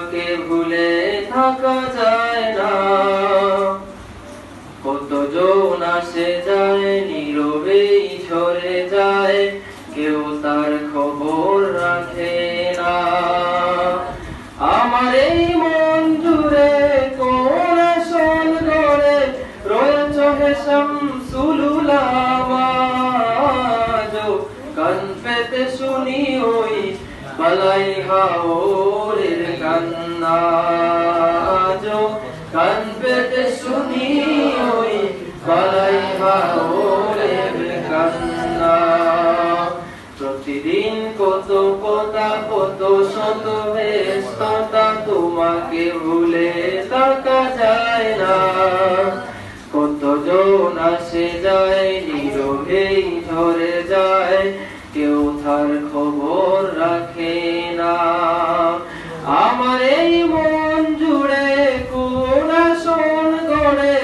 তোমাকে ভুলে থাকা যায় না। কতজন আসে যায় নীরবেই ঝরে যায়, কেউ তার খবর রাখে না। আমার এই মন জুড়ে কোন আসন গড়ে রয়েছ হে শামসুল উলামা। কান পেতে শুনি ওই বালাই হাওরের কান্না, কান পেতে শুনি ওই বালাই হাওরের কান্না। প্রতিদিন কত কথা কত শত ব্যস্ততা, তোমাকে ভুলে থাকা যায় না। কতজন আসে যায় নীরবেই ঝরে যায়, কেউ তার খবর রাখে না। আমার এই মন জুড়ে কোন আসন গড়ে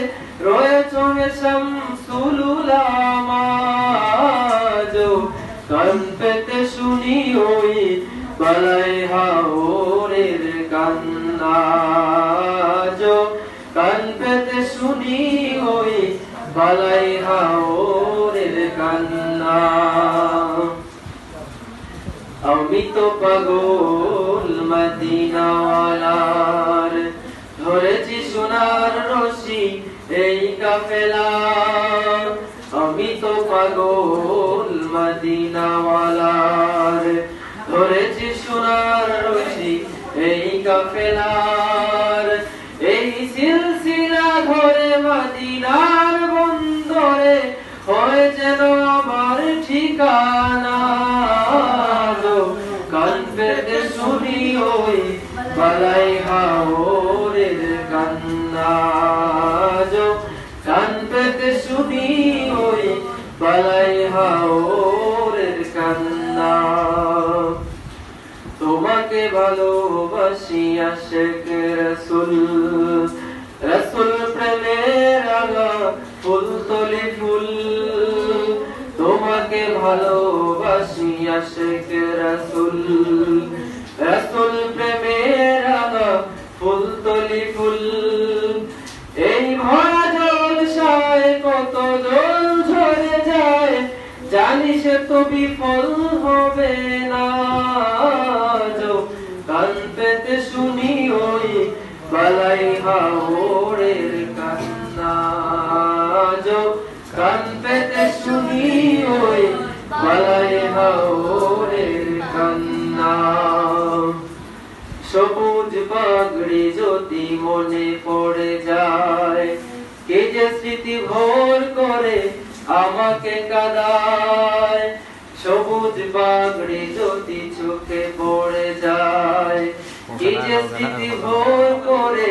রয়েছ হে শামসুল উলামা। কান পেতে শুনি ওই বালাই হাওরের কান্না, কান পেতে শুনি ওই বালাই হাওরের কান্না। আমি তো পাগল মদিনাওয়ালার, ধরেছি সোনার রশি এই কাফেলার। আমি তো পাগল মদিনাওয়ালার, ধরেছি সোনার রশি এই কাফেলার। এই সিলসিলা ধরে মদিনার বন্দরে হয় যেন আমার ঠিকানা। কান পেতে শুনি ওই বালাই হাওরের কান্না, কান পেতে শুনি ওই বালাই হাওরের কান্না। তোমাকে ভালোবাসি আশিক রাসূল, রাসূল প্রেমের রাঙা ফুল তলি ফুল। তোমাকে ভালোবাসি আশিক রাসূল, রাসূল প্রেমের রাঙা ফুল তলি ফুল। এই ভরা জলসায় কত জল ঝরে যায়, জানি সে তো বিফল হবে না। কান পেতে শুনি ওই বালাই হাওরের কান্না, কান পেতে শুনি ওই বালাই হাওরের কান্না। সবুজ পাগড়ি যদি মনে পড়ে যায়, কে যে স্মৃতি ভোর করে আমাকে কাঁদায়। সবুজ পাগড়ি যদি চোখে পড়ে যায়, কে যে স্মৃতি ভোর করে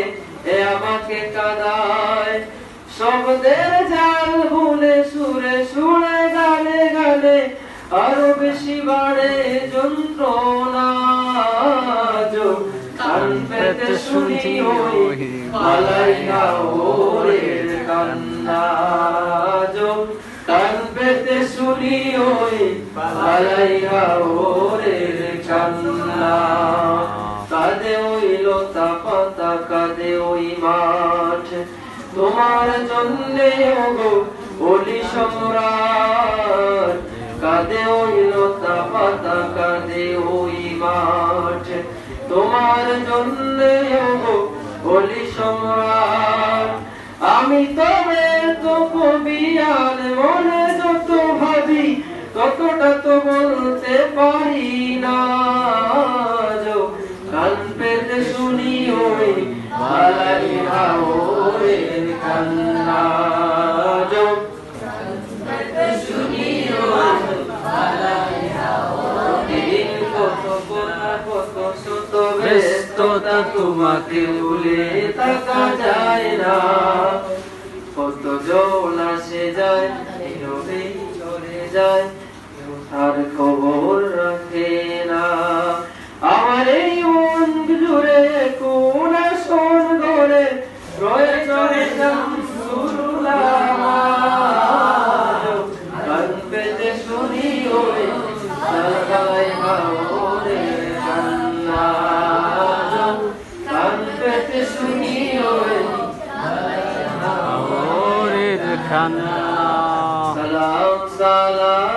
আমাকে কাঁদায়। শব্দের জাল ভুলে সুরে সুরে গানে গানে আরো বেশি বাড়ে যন্ত্রণা। কান পেতে শুনি ওই বালাই হাওরের কান্না, কান পেতে শুনি ওই বালাই হাওরের কান্না। কাঁদে ওই লতা পাতা কাঁদে ওই মাঠ, তোমার জন্যে ওগো ওলি সম্রাট। কাঁদে ওই লতা পাতা কাঁদে ওই মাঠ, তোমার জন্যে ওগো ওলি সম্রাট। আমি তবে তো কবি আর মনে যত ভাবি ততটা তো বলতে পারি না। কান পেতে শুনি ওই বালাই হাওরের কান্না, কান পেতে শুনি ওই বালাই হাওরের। কত কথা কত শত ব্যস্ততা, তোমাকে ভুলে থাকা যায় না। কত জন আসে যায় নীরবেই চলে যায়, কেউ তার খবর রাখে না। আমার এই মন জুড়ে কোন আসন গড়ে রয়েছ হে শামসুল উলামা। কান পেতে শুনি ওই বালাই হাওরের কান্না, খান্না সালাম সালাম